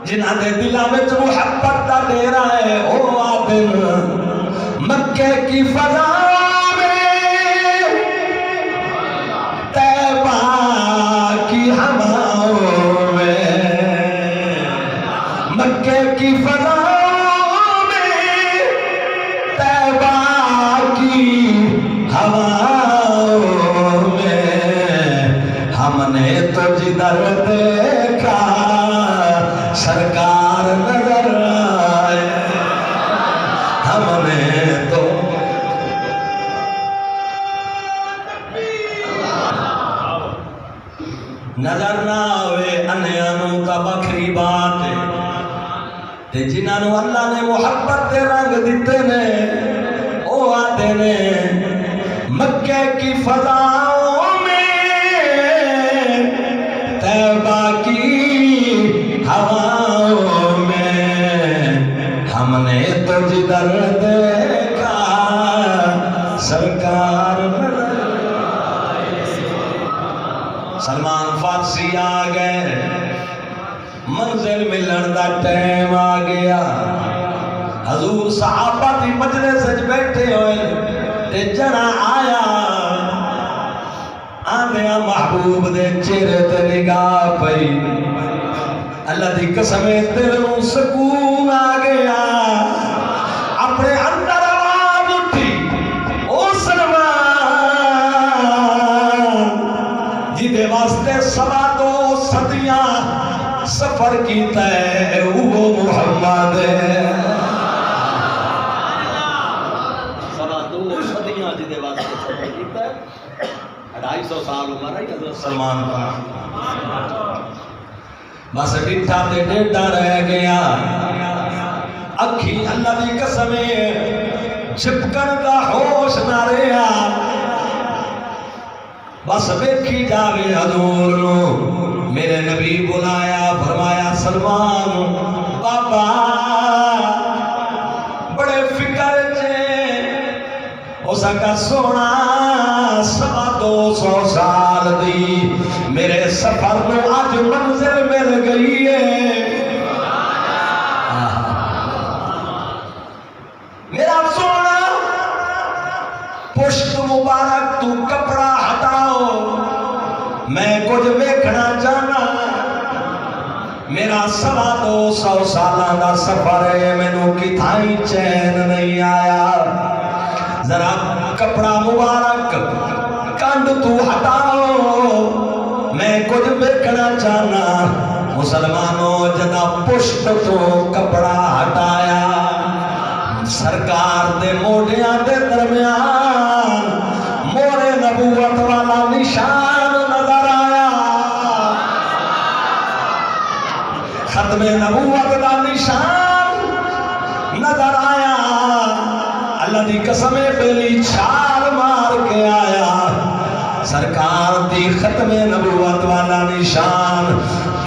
جنہاں دے دلاں وچ محبت دا ڈیرا ہے او آدن مکے کی فضا میں طیبہ کی ہواؤں میں مکے کی فضا ہم نے تو جدھر دیکھا سرکار نظر آئے ہم نے تو نظر نہ آوے انیانوں کا بکری بات تے جنہاں نو اللہ نے محبت دے رنگ دیتے نے او آتے نے مکے کی فضاؤں میں طیبہ کی ہواؤں میں ہم نے تو جدھر دیکھا سرکار سلمان فارسی آ گئے منزل ملن دا ٹائم آ گیا حضور صحابہ دی مجلس وچ بیٹھے ہوئے تے جنا آیا آندیا محبوب دے چہرے تے نگاہ پئی اللہ دی قسم دل نوں سکون آ گیا اپنے اندر آواز اٹھی او سلمان جی دے واسطے سوا دو صدیاں سفر کیتا ہے وہ محمد سوا دو صدیاں جی دے واسطے سفر کیتا ہے 250 سال عمر ہے حضرت سلمان کا بس ڈٹھا تے ڈیڈا رہ گیا اکھی اللہ دی قسم چھپکن دا ہوش نہ رہا بس ویکھی جاوے حضور نو میرے نبی بلایا فرمایا سلمان بابا بڑے فکر چے ہو سکا سونا 200 سال دی میرے سفر میں آج منزل مل گئی ہے میرا سونا پشت مبارک تو کپڑا ہٹاؤ میں کچھ ویکھنا چاہنا میرا 250 سالاں دا سفر ہے مینوں کتھائیں چین نہیں آیا ذرا کپڑا مبارک کنڈ تو ہٹاؤ میں کچھ ویکھنا چاہنا مسلمانوں جدا پشت تو کپڑا ہٹایا سرکار دے موڈیاں دے درمیان مورے نبوت والا نشان نظر آیا ختم نبوت دا نشان نظر آیا اللہ دی قسم پہلی چھال مار کے آیا سرکار دی ختم نبوت والا نشان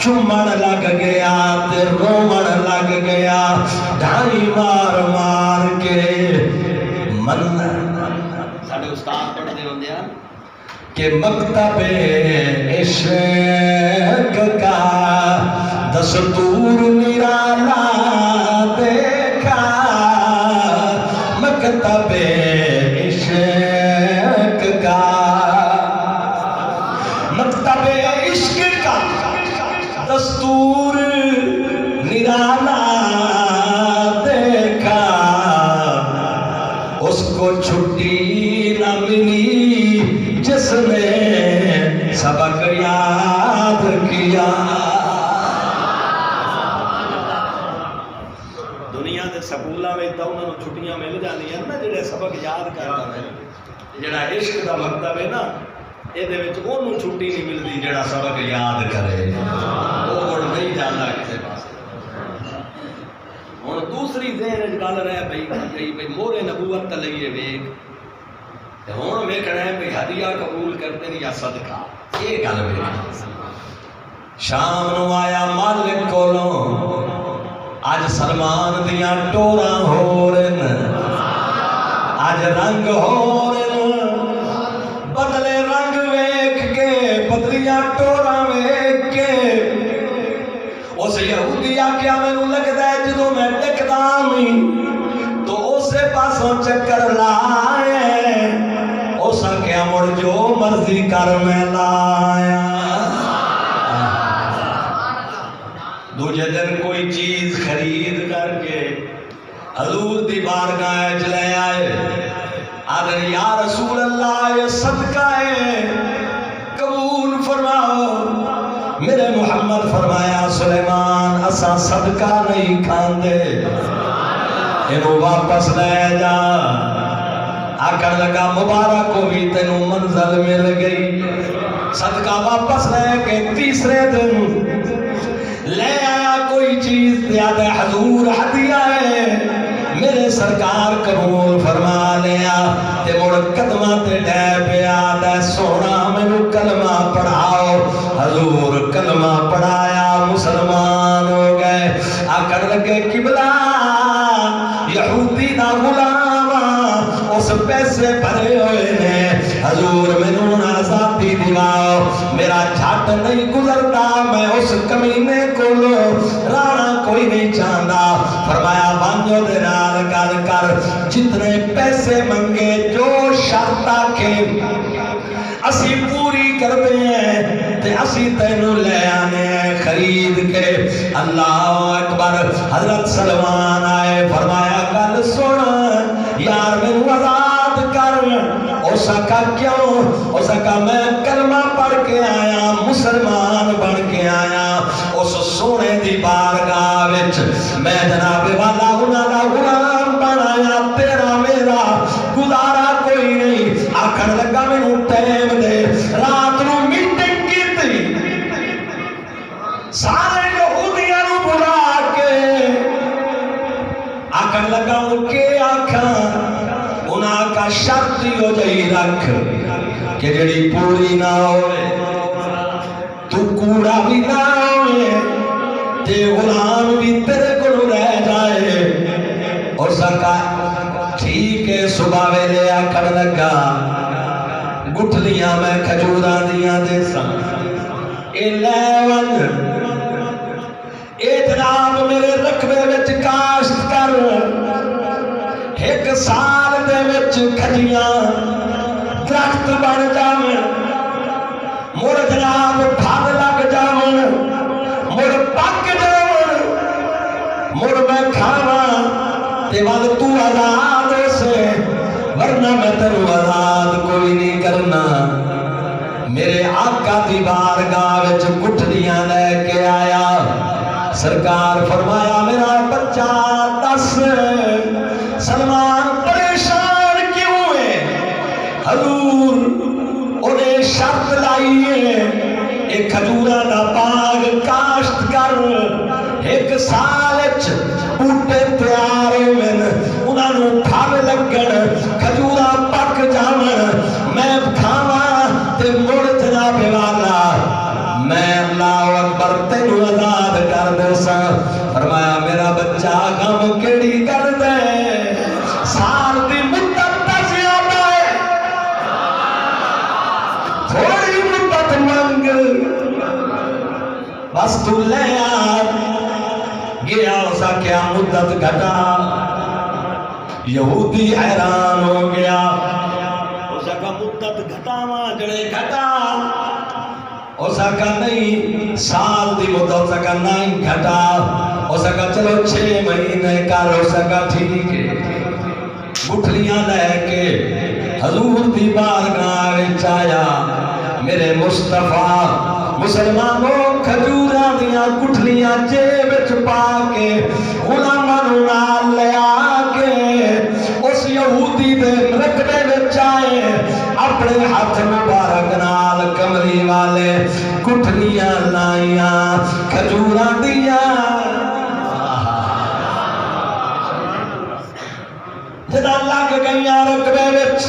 چومن لگ گیا تے رومن لگ گیا ڈھائی مار مار کے من ساڑھے استاد پڑھتے ہوندے ہیں کہ مکتب عشق کا دستور نرالا دیکھا مکتب عشق کا مکتب عشق کا دستور نرالا دیکھا اس کو چھٹی نہ ملی جس نے سبق یاد کیا دنیا دے سکولاں وچ تاں انہاں نوں چھٹیاں مل جاندیاں نا جڑے سبق یاد کردا ہے جڑا عشق دا مکتب ہے نا اے دے وچ اونوں چھٹی نہیں ملدی جڑا سبق یاد کرے او مڑ نہیں جاندا کسے پاسے ہن دوسری ذہن وچ گل رہ پئی بھئی مورے نبوت تے لئیے ویکھ تے ہن ویکھنا ہے بھئی ہدیہ قبول کرتے ہیں یا صدقہ یہ گل ویکھ شام نو آیا مالک کولوں آج سلمان دیاں ٹوراں ہو رہن آج رنگ ہو رہن بدلے رنگ ویکھ کے بدلیاں ٹوراں ویکھ کے اس یہودی آکھیا مینوں لگدا ہے جدوں میں ٹکدا ہوں تو اسے پاسوں چکر لائے، اس آکھیا مڑ جو مرضی کر میں لایا۔ دوجے دن کوئی چیز خرید کر کے حضور دی بارگاہ وچ لے آئے، آدھے یا رسول اللہ یہ صدقہ ہے قبول فرماؤ۔ میرے محمد فرمایا سلیمان اساں صدقہ نہیں کھاندے، انہوں واپس لے جا۔ آکر لگا مبارک ہوئی تینوں منزل مل گئی۔ صدقہ واپس لے کے تیسرے دن لے آیا کوئی چیز دیادہ حضور ہدیہ ہے، میرے سرکار قبول فرما لیا۔ تے مڑ قدمہ تے ڈے پہ آدھا سونا مینوں کلمہ پڑھاؤ۔ حضور کلمہ پڑھایا، مسلمان ہو گئے۔ آکر لگے قبلہ یہودی دا غلام اس پیسے بھرے ہوئے نے، حضور مینوں آزادی دیواؤ، میرا جھٹ نہیں گزرتا، میں اس کمینے کو رانا کوئی نہیں چاہتا۔ فرمایا بانجو دے نال گل کر، جتنے پیسے منگے جو شرط آکھے اسی پوری کر دیں تے اسی تینوں لے آنے خرید کے۔ اللہ اکبر۔ حضرت سلمان آئے، فرمایا گل سن یار مینوں آزاد کر۔ اس کا کیوں؟ اس کا میں کلمہ پڑھ کے آیا، مسلمان بن کے آیا، اس سونے دی بارگاہ وچ میں جناب والا انہاں دا غلام بنایا، تیرا میرا گزارا کوئی نہیں۔ آکھن لگا مینوں ٹائم دے، رات نو میٹنگ کیتی، سارے یہودیاں نو بلا کے آکھن لگا ان کے آکھاں انہاں کا شرط ہو جائی رکھ کہ جڑی پوری نہ ہوئے تو کوڑا بھی نہ ہوئے تے غلام بھی تیرے کو رہ جائے۔ اور سکا ٹھیک ہے، صبح ویلے آکھن لگا گٹھلیاں میں کھجوراں دیاں دے سن، اے لے ون اے جناب میرے رقبے وچ کاشت کر، ایک سال دے وچ کھجیاں درخت بن جاون، مڑ جناب پھل لگ جاون، مڑ پک جاون، مڑ میں کھاواں تے ول تو آزاد ہو سے، ورنہ میں تینوں آزاد کوئی نہیں کرنا۔ میرے آقا دی بارگاہ وچ گٹھلیاں لے کے آیا، سرکار فرمایا میرا بچہ دس سلمان پریشان کیوں ہے؟ حضور انہیں شرط لائیے ایک کھجوراں دا باغ کاشت کر، ایک سال بوٹے تیار ہوئن، انہاں نو پھل لگن، کھجوراں پک جاون، میں کھاواں تے مڑ جناب والا میں اللہ اکبر تینوں آزاد کر دے ساں۔ فرمایا میرا بچہ غم کیڑی کر دے، سال دی مدت تے زیادہ ہے، تھوڑی مدت منگ بس تو لے آ۔ گیا اسا کیا مدت گھٹا، یہودی حیران ہو گیا، اسا کا مدت گھٹاواں جڑے گھٹا، اسا کا نہیں سال دی مدت، اسا کا نہیں گھٹا، اسا کا چلو 6 مہینے کر، اسا کا ٹھیک ہے۔ گٹھلیاں لے کے حضور دی بارگاہ وچ آیا، میرے مصطفیٰ مسلمانوں کھجوراں دیاں گٹھلیاں جیب وچ پا کے غلاماں نوں نال لے آ کے اس یہودی دے رقبے وچ آئے، اپنے ہاتھ مبارک نال کمری والے گٹھلیاں لائیاں کھجوراں دیاں، جدا لگ گئیاں رقبے وچ۔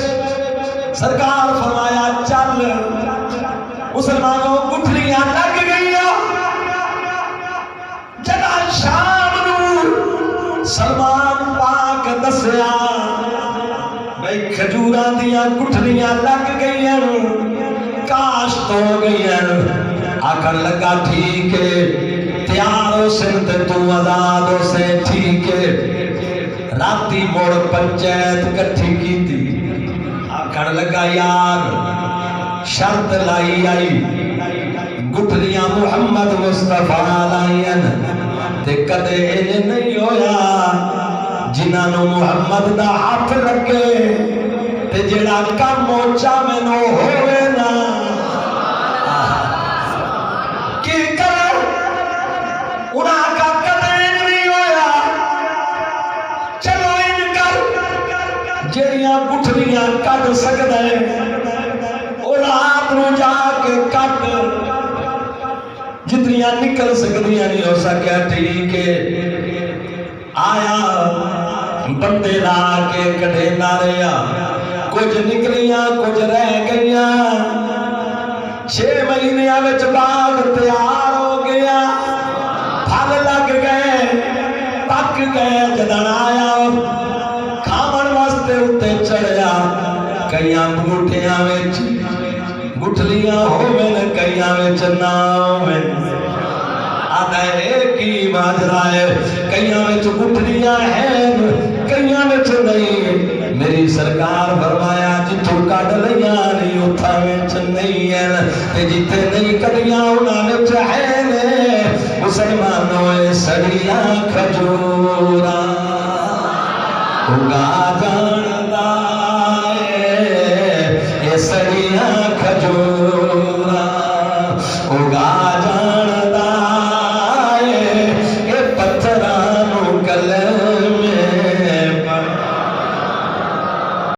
سرکار فرمایا چل، مسلمانوں گٹھلیاں لگ گئیاں۔ جدا شام نو سلمان پاک دسیا بھئی کھجوراں دیاں گٹھلیاں لگ گئیاں، کاشت ہو گئیاں۔ آکھن لگا ٹھیک ہے، تیار ہو سن تے تو آزاد ہو سے ٹھیک ہے راتی موڑ پنچایت کٹھی کی تھی آکھن لگا یار شرط لائی آئی گٹھلیاں محمد مصطفیٰ لائین تے کدے انہیں نہیں ہویا جنہاں محمد دا ہاتھ لگے تے جڑا کم موچا میں نو ہوئے نا کی کرے انہاں کا کدے نہیں ہویا چلو ان کر جڑیاں گٹھلیاں کٹ سکتا ہے اور رات نو جا کے کٹ جتنیاں نکل سکتیاں نہیں ہو سکیا ٹھیک ہے آیا بندے لا کے کڑے ناریا کچھ نکلیاں کچھ رہ گئیاں 6 مہینے وچ باغ تیار ہو گیا پھل لگ گئے پک گئے جدن آیا کھاون واسطے اتے چڑھیا کئیاں بوٹیاں وچ گٹھلیاں ہوویں کئیاں وچ نہ ہوویں آدھا ایک ہی ماجرا ہے کئیاں وچ گٹھلیاں ہیں کئیاں وچ نہیں میری سرکار فرمایا جتھوں کڈ لیاں نہیں اتھاں وچ نہیں ہیں تے جتھے نہیں کڈیاں انہاں وچ ہیں نے مسلمانوں سڑیاں کھجوراں اگا